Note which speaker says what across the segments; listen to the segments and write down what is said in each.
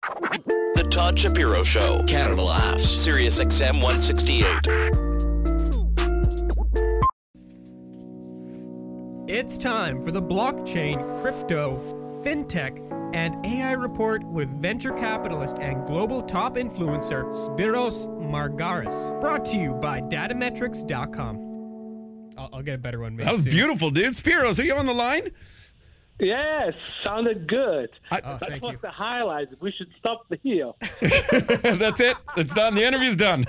Speaker 1: The Todd Shapiro Show, Canada Laughs, SiriusXM 168.
Speaker 2: It's time for the blockchain, crypto, fintech, and AI report with venture capitalist and global top influencer Spiros Margaris. Brought to you by datametrics.com. I'll get a better one.
Speaker 3: That was soon. Beautiful, dude. Spiros, are you on the line?
Speaker 4: Yes, sounded good.
Speaker 2: Thank you.
Speaker 4: The highlight. We should stop the heel.
Speaker 3: That's it. It's done. The interview's done.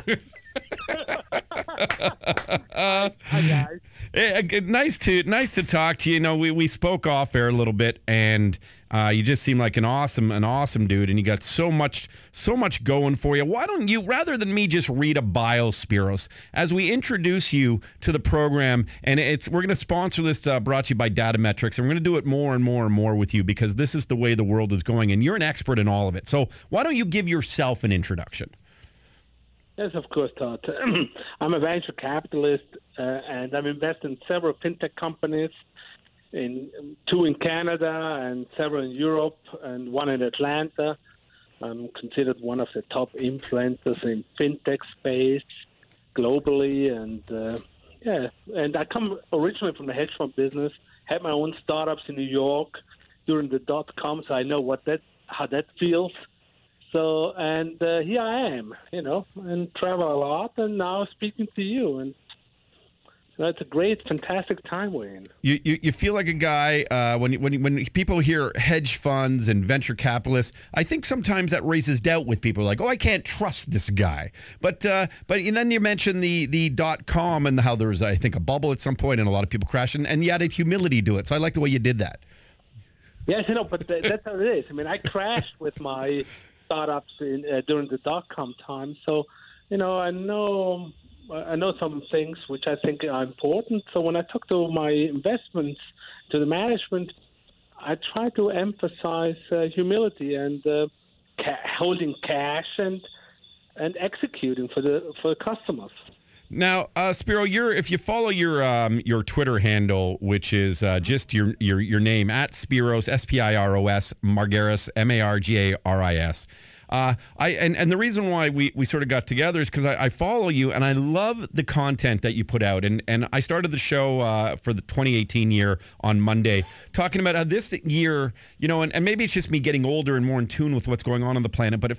Speaker 4: Hi, guys.
Speaker 3: Nice to talk to you. You know, we spoke off air a little bit, and you just seem like an awesome dude, and you got so much going for you. Why don't you, rather than me just read a bio, Spiros, as we introduce you to the program, and we're going to sponsor this, brought to you by Datametrics, and we're going to do it more and more with you because this is the way the world is going, and you're an expert in all of it. So why don't you give yourself an introduction?
Speaker 4: Yes, of course, Todd. I'm a venture capitalist, and I'm invested in several fintech companies, two in Canada and several in Europe, and one in Atlanta. I'm considered one of the top influencers in fintech space globally, and I come originally from the hedge fund business. Had my own startups in New York during the .com, so I know how that feels. So, and here I am, and travel a lot, and now speaking to you, and so it's a great, fantastic time we're in.
Speaker 3: You feel like a guy when people hear hedge funds and venture capitalists. I think sometimes that raises doubt with people, like, oh, I can't trust this guy. But then you mentioned the .com and how there was, I think, a bubble at some point, and a lot of people crashed, and you added humility to it. So I like the way you did that.
Speaker 4: Yes, but that's how it is. I mean, I crashed with my startups during the .com time, so I know some things which I think are important. So when I talk to my investments to the management, I try to emphasize humility and holding cash and executing for the customers.
Speaker 3: Now, Spiro, if you follow your Twitter handle, which is just your name at Spiros Spiros Margaris Margaris. And the reason why we sort of got together is because I follow you and I love the content that you put out. And I started the show for the 2018 year on Monday, talking about how this year, and maybe it's just me getting older and more in tune with what's going on the planet, but it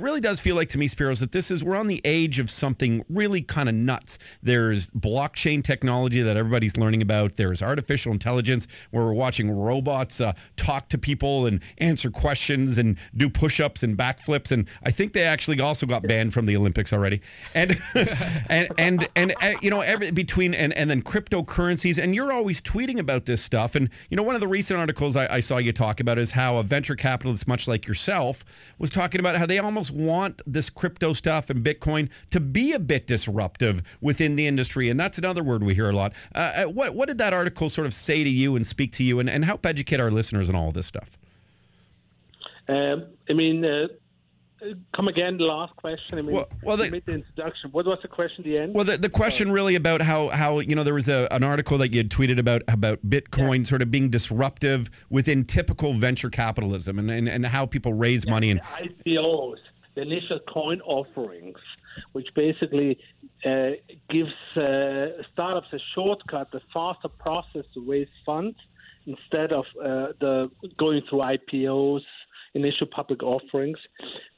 Speaker 3: really does feel like to me, Spiros, that we're on the age of something really kind of nuts. There's blockchain technology that everybody's learning about. There's artificial intelligence where we're watching robots talk to people and answer questions and do push-ups and backflips, and I think they actually also got banned from the Olympics already. And and between then cryptocurrencies, and you're always tweeting about this stuff. And one of the recent articles I saw you talk about is how a venture capitalist, much like yourself, was talking about how they almost want this crypto stuff and Bitcoin to be a bit disruptive within the industry, and that's another word we hear a lot. What did that article sort of say to you and speak to you, and help educate our listeners on all of this stuff?
Speaker 4: Come again, the last question. The introduction. What was the question at the end?
Speaker 3: Well, the question really about how there was an article that you had tweeted about Bitcoin sort of being disruptive within typical venture capitalism and how people raise money. And
Speaker 4: ICOs, the initial coin offerings, which basically gives startups a shortcut, a faster process to raise funds instead of going through IPOs, initial public offerings.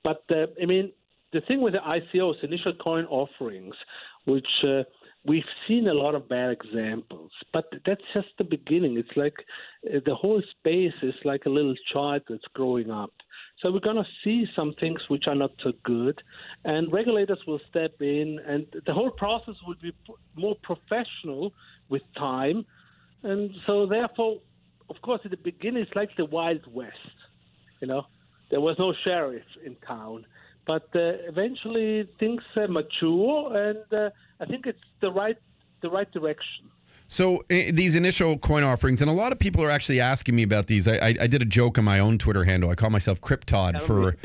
Speaker 4: But the thing with the ICOs, initial coin offerings, which we've seen a lot of bad examples, but that's just the beginning. It's like the whole space is like a little child that's growing up. So we're going to see some things which are not so good, and regulators will step in, and the whole process will be more professional with time. And so therefore, of course, at the beginning, it's like the Wild West. There was no sheriff in town, but eventually things mature, and I think it's the right direction.
Speaker 3: So these initial coin offerings, and a lot of people are actually asking me about these. I did a joke on my own Twitter handle. I call myself Cryptod for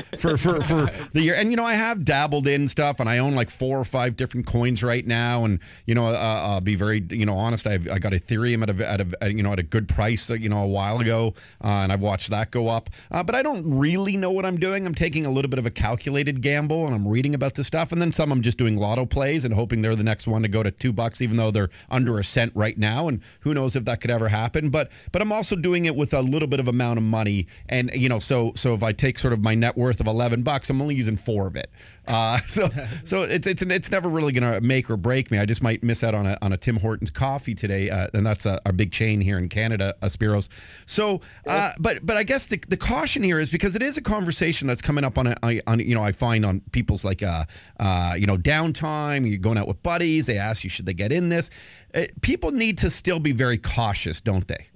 Speaker 3: the year. And, I have dabbled in stuff, and I own like 4 or 5 different coins right now. And, I'll be very, honest. I got Ethereum at a good price, a while ago, and I've watched that go up. But I don't really know what I'm doing. I'm taking a little bit of a calculated gamble, and I'm reading about this stuff. And then some I'm just doing lotto plays and hoping they're the next one to go to $2, even though they're under a cent right now, and who knows if that could ever happen. But I'm also doing it with a little bit of amount of money, and so if I take sort of my net worth of $11, I'm only using 4 of it. So it's never really going to make or break me. I just might miss out on a Tim Hortons coffee today, and that's a big chain here in Canada, Spiros. So, but I guess the caution here is because it is a conversation that's coming up on I find on people's like downtime. You're going out with buddies. They ask you, should they get in this? People need to still be very cautious, don't they?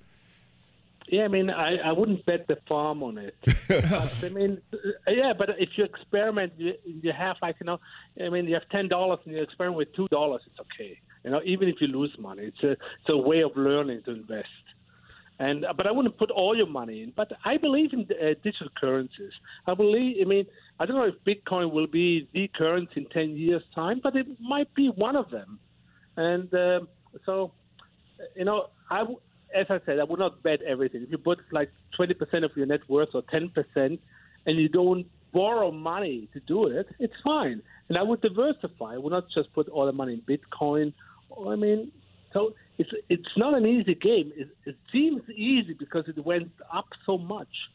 Speaker 4: Yeah, I mean, I wouldn't bet the farm on it. But, I mean, but if you experiment, you have you have $10 and you experiment with $2, it's okay. Even if you lose money, it's a way of learning to invest. But I wouldn't put all your money in. But I believe in digital currencies. I don't know if Bitcoin will be the currency in 10 years' time, but it might be one of them. And as I said, I would not bet everything. If you put like 20% of your net worth or 10% and you don't borrow money to do it, it's fine. And I would diversify. I would not just put all the money in Bitcoin. So it's not an easy game. It seems easy because it went up so much.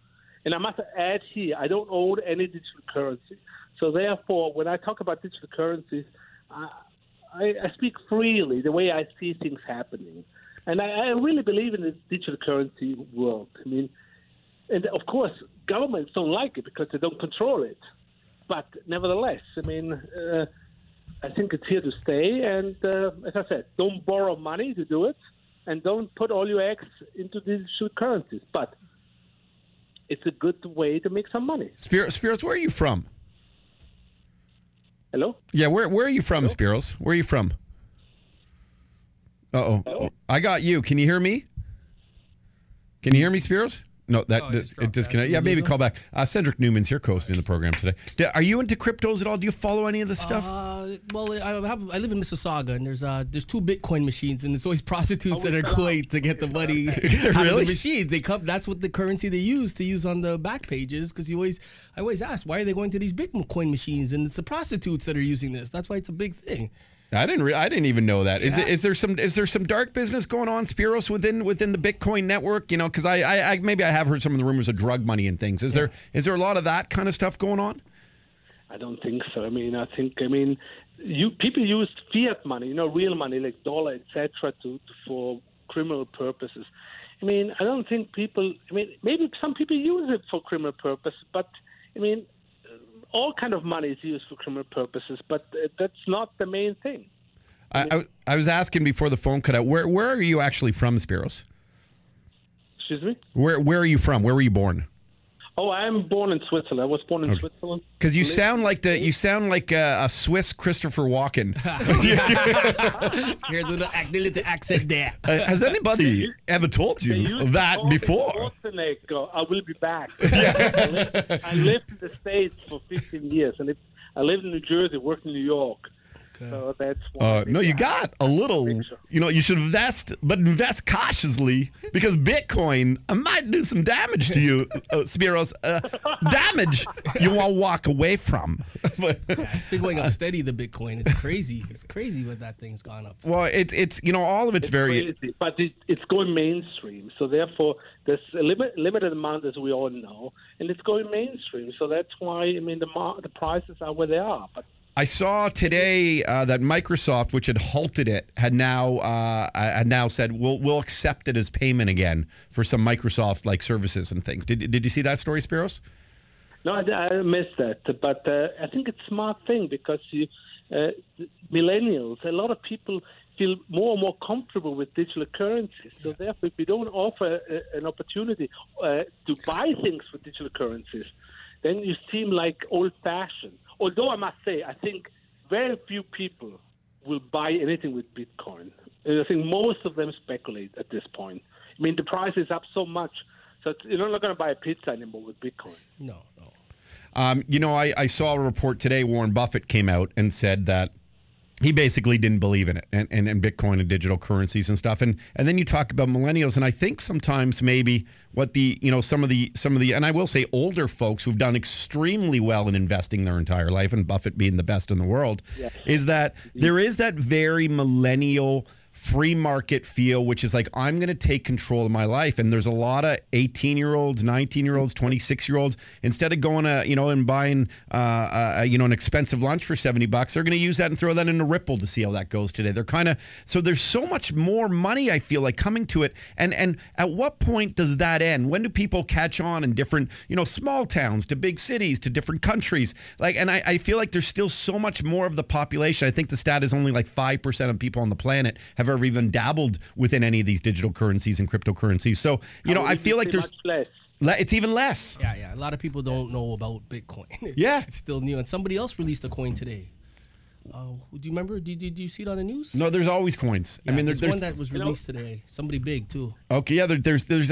Speaker 4: And I must add here, I don't own any digital currency. So therefore, when I talk about digital currencies, I speak freely, the way I see things happening. And I really believe in the digital currency world. And of course, governments don't like it because they don't control it. But nevertheless, I think it's here to stay. And as I said, don't borrow money to do it, and don't put all your eggs into digital currencies. But it's a good way to make some money.
Speaker 3: Spiros, where are you from?
Speaker 4: Hello?
Speaker 3: Yeah, where are you from, Hello? Spiros? Where are you from? Uh-oh. I got you. Can you hear me? Can you hear me, Spiros? No, it disconnected. Yeah, maybe call back. Cedric Newman's here hosting the program today. Are you into cryptos at all? Do you follow any of this stuff?
Speaker 5: Well, I live in Mississauga, and there's 2 Bitcoin machines, and it's always prostitutes that are going to get the money out of the machines. That's what the currency they use on the back pages. Because I always ask, why are they going to these Bitcoin machines? And it's the prostitutes that are using this. That's why it's a big thing.
Speaker 3: I didn't even know that. Yeah. Is there some dark business going on, Spiros, within the Bitcoin network? Because I maybe I have heard some of the rumors of drug money and things. Is there a lot of that kind of stuff going on?
Speaker 4: I don't think so. I think people use fiat money, real money like dollar, etc., for criminal purposes. I don't think people. Maybe some people use it for criminal purposes, but all kind of money is used for criminal purposes, but that's not the main thing.
Speaker 3: I was asking before the phone cut out. Where are you actually from, Spiros?
Speaker 4: Excuse me?
Speaker 3: Where are you from? Where were you born?
Speaker 4: Oh, I'm born in Switzerland. I was born in Switzerland. Because
Speaker 3: you sound like a Swiss Christopher Walken.
Speaker 5: Here's the little accent there.
Speaker 3: Has anybody ever told you that before?
Speaker 4: I will be back. I lived in the States for 15 years. I lived in New Jersey, worked in New York. Okay. So that's why.
Speaker 3: No, you got a little. You should invest, but invest cautiously because Bitcoin might do some damage to you, Spiros. Damage you won't walk away from.
Speaker 5: It's been going up steady. The Bitcoin, it's crazy. It's crazy what that thing's gone up.
Speaker 3: Well, it's all of it's very
Speaker 4: crazy, but it's going mainstream. So therefore, there's a limited amount, as we all know, and it's going mainstream. So that's why the prices are where they are, but.
Speaker 3: I saw today that Microsoft, which had halted it, had now said we'll accept it as payment again for some Microsoft services and things. Did you see that story, Spiros?
Speaker 4: No, I missed that, but I think it's a smart thing because millennials, a lot of people feel more and more comfortable with digital currencies. So therefore, if we don't offer an opportunity to buy things with digital currencies, then you seem like old-fashioned. Although I must say, I think very few people will buy anything with Bitcoin. And I think most of them speculate at this point. I mean, the price is up so much, so you're not going to buy a pizza anymore with Bitcoin.
Speaker 5: No.
Speaker 3: I saw a report today. Warren Buffett came out and said that he basically didn't believe in it and Bitcoin and digital currencies and stuff. And then you talk about millennials, and I think sometimes maybe what some of the and I will say older folks who've done extremely well in investing their entire life, and Buffett being the best in the world, is that there is that very millennial free market feel, which is like, I'm going to take control of my life. And there's a lot of 18-year-olds, 19-year-olds, 26-year-olds, instead of going to, and buying, an expensive lunch for $70, they're going to use that and throw that into Ripple to see how that goes today. They're kind of, so there's so much more money, I feel like, coming to it. And at what point does that end? When do people catch on in different, small towns to big cities to different countries? And I feel like there's still so much more of the population. I think the stat is only like 5% of people on the planet have ever even dabbled within any of these digital currencies and cryptocurrencies. So, I feel like there's
Speaker 4: much less.
Speaker 3: It's even less.
Speaker 5: Yeah. A lot of people don't know about Bitcoin.
Speaker 3: Yeah.
Speaker 5: It's still new. And somebody else released a coin today. Do you remember? Did you see it on the news?
Speaker 3: No, there's always coins.
Speaker 5: Yeah, there's one that was released today. Somebody big too.
Speaker 3: Okay, yeah. There's.
Speaker 4: Yes,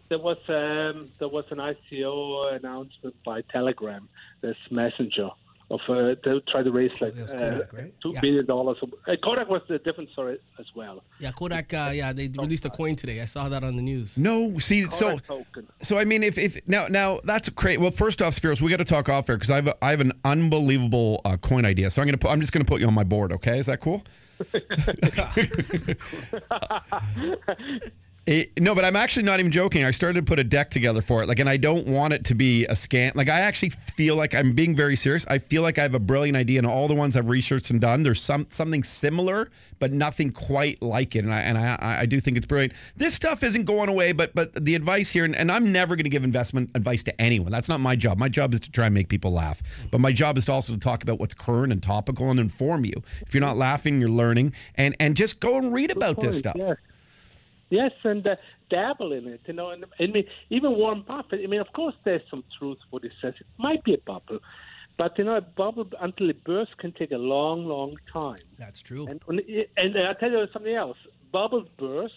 Speaker 4: there was an ICO announcement by Telegram. This messenger of they tried to raise like
Speaker 5: Kodak, right?
Speaker 4: $2 billion. Kodak was a different story as well.
Speaker 5: Yeah, Kodak. They released a coin today. I saw that on the news.
Speaker 3: No, see, so I mean, if now that's great. Well, first off, Spiros, we got to talk off air because I have an unbelievable coin idea. So I'm just gonna put you on my board. Okay, is that cool? No, but I'm actually not even joking. I started to put a deck together for it, and I don't want it to be a scam. I actually feel like I'm being very serious. I feel like I have a brilliant idea, and all the ones I've researched and done, there's something similar, but nothing quite like it. And I do think it's brilliant. This stuff isn't going away, but the advice here, and I'm never going to give investment advice to anyone. That's not my job. My job is to try and make people laugh. But my job is to also to talk about what's current and topical and inform you. If you're not laughing, you're learning, and just go and read about this stuff.
Speaker 4: Yes. Yes, and dabble in it, And I mean, even Warren Buffett. I mean, of course, there's some truth what he says. It might be a bubble, but a bubble until it bursts can take a long, long time.
Speaker 5: That's true.
Speaker 4: And I'll tell you something else. Bubbles burst,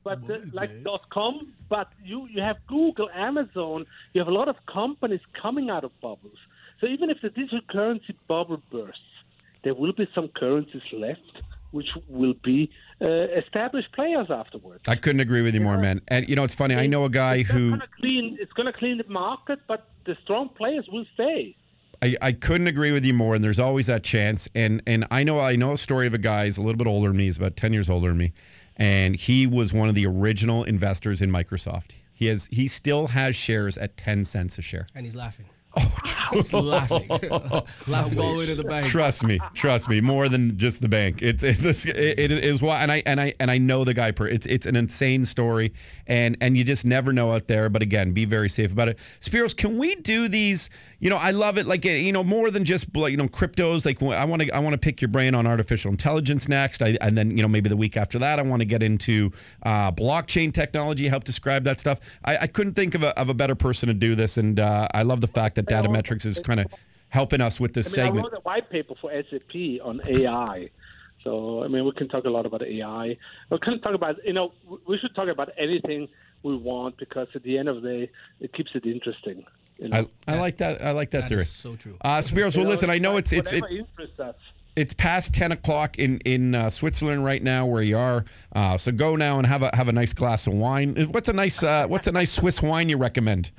Speaker 4: but like .com. But you have Google, Amazon. You have a lot of companies coming out of bubbles. So even if the digital currency bubble bursts, there will be some currencies left which will be established players afterwards.
Speaker 3: I couldn't agree with you more, man. And it's funny. I know a guy who
Speaker 4: it's going to clean the market, but the strong players will stay.
Speaker 3: I couldn't agree with you more, and there's always that chance. And I know a story of a guy who's a little bit older than me. He's about 10 years older than me, and he was one of the original investors in Microsoft. He still has shares at 10 cents a share,
Speaker 5: and he's laughing.
Speaker 3: Oh,
Speaker 5: laughing all the way to the bank.
Speaker 3: Trust me, more than just the bank. It is why, and I know the guy. It's an insane story, and you just never know out there. But again, be very safe about it. Spiros, can we do these? I love it. More than just cryptos. I want to pick your brain on artificial intelligence next. And then maybe the week after that, I want to get into blockchain technology. Help describe that stuff. I couldn't think of a better person to do this, and I love the fact that Datametrics is kind of helping us with this segment.
Speaker 4: I wrote a white paper for SAP on AI. So, we can talk a lot about AI. We can talk about, we should talk about anything we want because at the end of the day, it keeps it interesting.
Speaker 3: I like that. I like that theory.
Speaker 5: Is so true.
Speaker 3: Spiros, well, listen, I know it's past 10 o'clock in Switzerland right now where you are. So go now and have a nice glass of wine. What's a nice Swiss wine you recommend?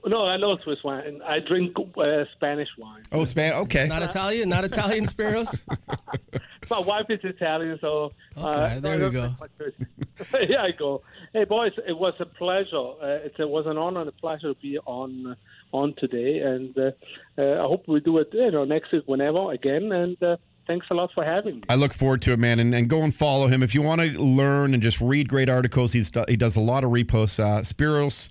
Speaker 4: No, I know Swiss wine. I drink Spanish wine.
Speaker 3: Oh, okay.
Speaker 5: Not Italian, Spiros?
Speaker 4: My wife is Italian, so...
Speaker 5: Okay, there we go.
Speaker 4: Yeah, I go. Hey, boys, it was a pleasure. It was an honor and a pleasure to be on today, and I hope we do it next week whenever again, and... thanks a lot for having me.
Speaker 3: I look forward to it, man, and go and follow him. If you want to learn and just read great articles, he does a lot of reposts. Spiros,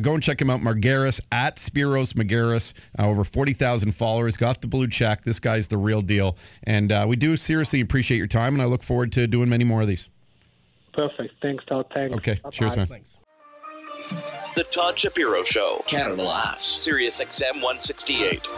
Speaker 3: go and check him out, Margaris, at Spiros Margaris, over 40,000 followers, got the blue check. This guy's the real deal. And we do seriously appreciate your time, and I look forward to doing many more of these.
Speaker 4: Perfect. Thanks, Todd. Thanks.
Speaker 3: Okay.
Speaker 4: Bye-bye.
Speaker 3: Cheers, man.
Speaker 5: Thanks.
Speaker 1: The Todd Shapiro Show, Canada Laughs, SiriusXM 168.